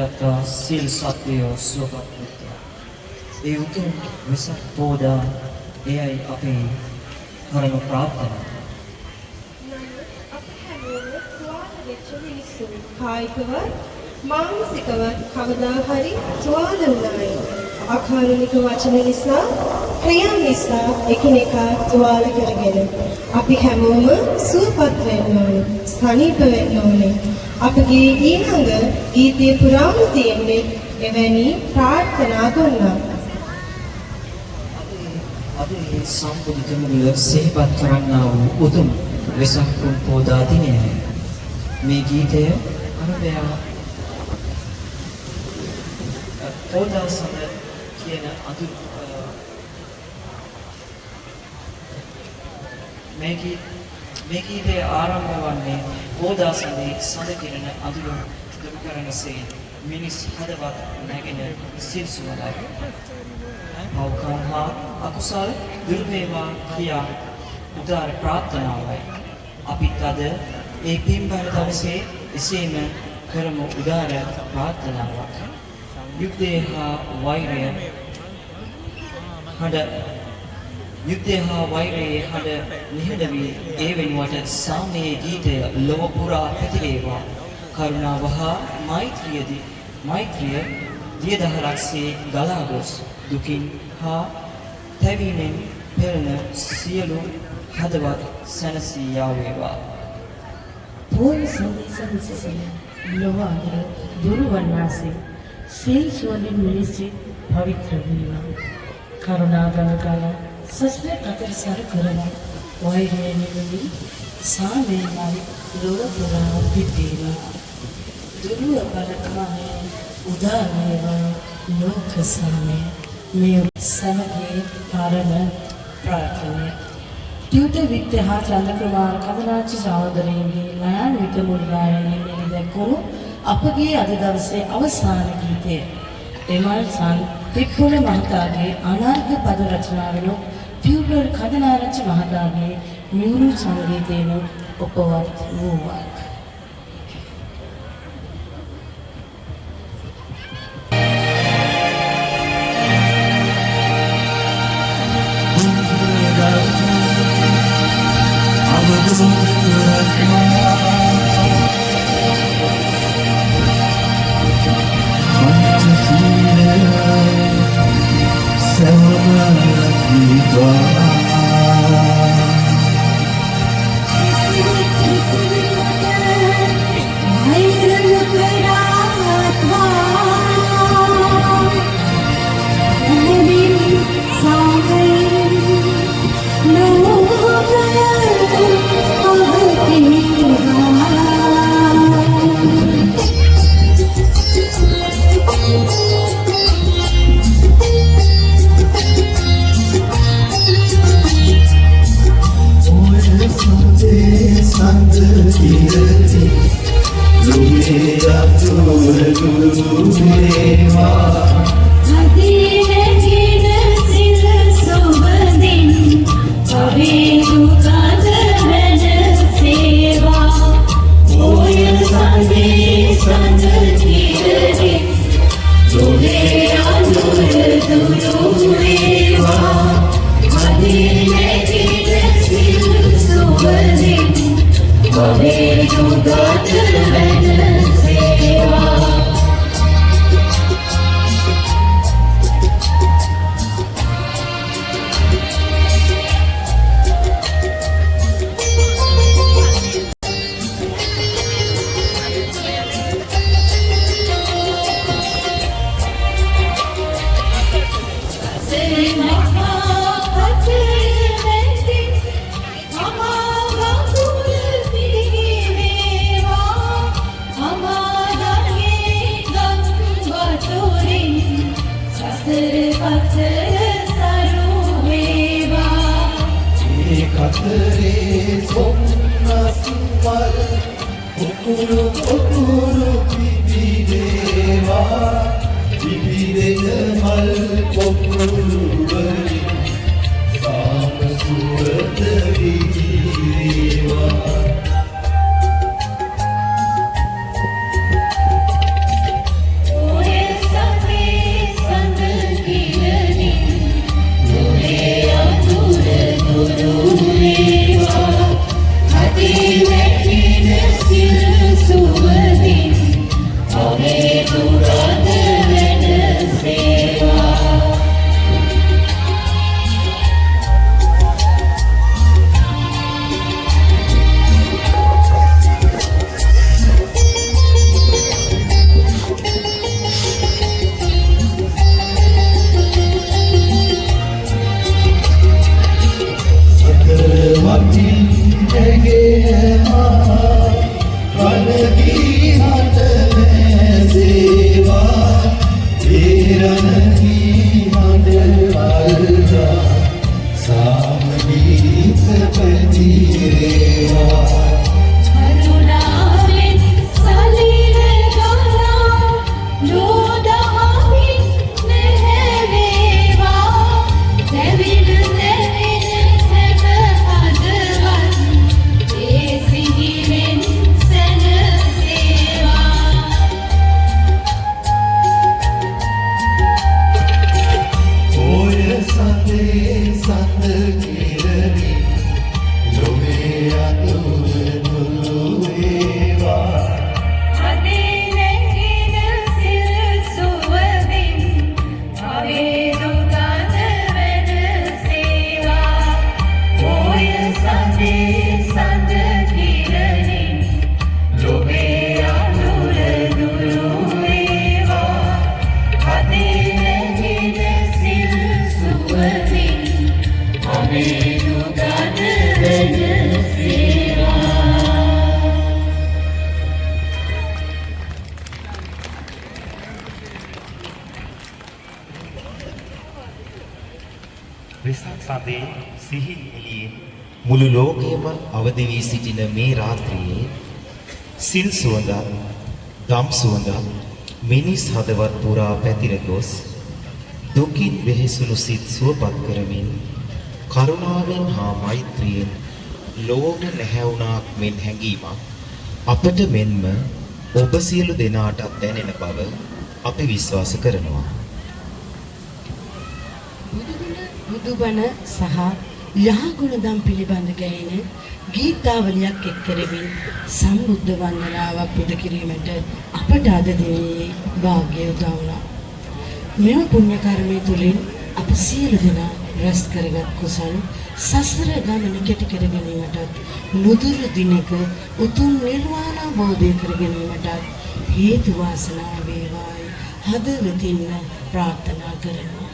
ජීවිතයත්වා සියලු සත්වයෝ සුවපත් වෙත්වා. ඒ උතුම් වෙසක් පෝදා එයයි අපේ පරම ප්‍රාර්ථනාව. කායිකව මානසිකව කවදා හරි තුවාල වුණායි. අකාරුණික වචන නිසා ක්‍රියා නිසා එකිනෙකා තුවාල කරගෙන අපි හැමෝම සුවපත් වෙන්න ඕනේ, සනීප වෙන්න ඕනේ. අපගේ ඊළඟ ගීතයේ පුරාම තියෙන්නේ එවැනි ප්‍රාර්ථනා ගොන්නක්. අපි සම්පූර්ණ දෙමුල සිහිපත් කරන්නා වූ උතුම් වෙසක් පෝදා දිනයයි. මේ ගීතය අරබයා පෝදා සඳ කියන අඳු මේ ගීතයේ ආරම්භ වන්නේ පෝදා සඳේ සඳ කිරණ අඳුර දුරු කරනසේ මිනිස් හදවත් නැගෙන සිල්සුවයි. පව්කම් හා අකුසල් දුරු වේවා කියා උදාර ප්‍රාර්ථනාවයි. අපිත් අද ඒ පින්බර දවසේ එසේම කරමු උදාර ප්‍රාර්ථනාවක්. යුද්ධය හා වෛරයේ හඬ නිහඬ වී ඒ වෙනුවට සාමයේ ගීතය ලොව පුරා පැතිරේවා. කරුණාව හා මෛත්‍රිය දියදහරක්සේ ගලා ගොස් දුකින් හා තැවීමෙන් පෙළෙන සියලු හදවත් සැනසී යාවේවා. පොල් සඳසන ලොව අතර දුරු වන්නාසේ සිල් සුවඳින් මිනිස්සු පවිත්‍ර වීම. කරුණාගල කල සස්නේ අතර සර කරන වෛරය නිවි සාමේමයි ලොව පුරා පිටේම. දුරුව බලකානේ උදානේවා ලෝක සාමේ මේ සමගයේ පරම ප්‍රාර්ථනය. ටියුටර් වික්ටර් හා චන්ද්‍රකුමාර කඳනාචි සහෝදරයන්ගේ ලයන් විකමුල් ගායනයෙන් එළිදැක්වුණු අපගේ අද දවසේ අවසාන ගීතය එමල් සන් තිප්පොළ මහතාගේ අනර්ඝ පද රචනාවෙනු ටියුටර් කඳනාරච්චි මහතාගේ මියුරු සංගීතයෙනු ඔපවත් වූවා. වෙසක් සඳේ සිහින් එළියෙන් මුළු ලෝකයම අවදි වී සිටින මේ රාත්‍රියේ සිල් සුවඳක් දම් සුවඳක් මිනිස් හදවත් පුරා පැතිර ගොස් දුකින් වෙහෙසුණු සිත් සුවපත් කරමින් කරුණාවෙන් හා මෛත්‍රියෙන් ලෝක නැහැවුණාක් මෙන් හැඟීමක් අපට මෙන්ම ඔබ සියලු දෙනාටත් දැනෙන බව අපි විශ්වාස කරනවා. බුදුබණ සහ යහගුණ දම් පිළිබඳ ගැයෙන ගීතාවලියක් එක් කරමින් සම්බුද්ධ වන්දනාවක් පුද කිරීමට අපට අද දිනේ වාග්ය උදා වුණා. මෙම පුණ්‍ය කර්මය තුලින් අප සියලු දෙනා රැස් කරගත් කුසල් සසර ගමන කෙටි කර ගැනීමටත් නුදුරු දිනක උතුම් නිර්වාණ අවබෝධය කර ගැනීමටත් හේතු වාසනා වේවායි හදවතින් ප්‍රාර්ථනා කරනවා.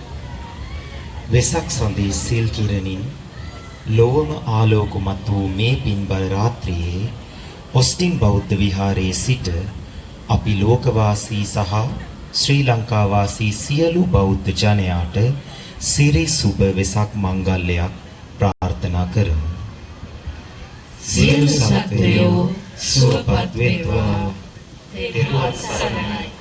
වෙසක් සඳේ සිල් කිරණින් ලෝම ආලෝකමත් වූ මේ පින්බල රාත්‍රියේ ඔස්ටින් බෞද්ධ විහාරයේ සිට අපි ලෝකවාසී සහ ශ්‍රී ලංකාවාසී සියලු බෞද්ධ ජනයාට සිරි සුබ වෙසක් මංගල්‍යයක් ප්‍රාර්ථනා කරමු. සියලු සත්වයෝ සුවපත් වේවා. තෙරුවන් සරණයි.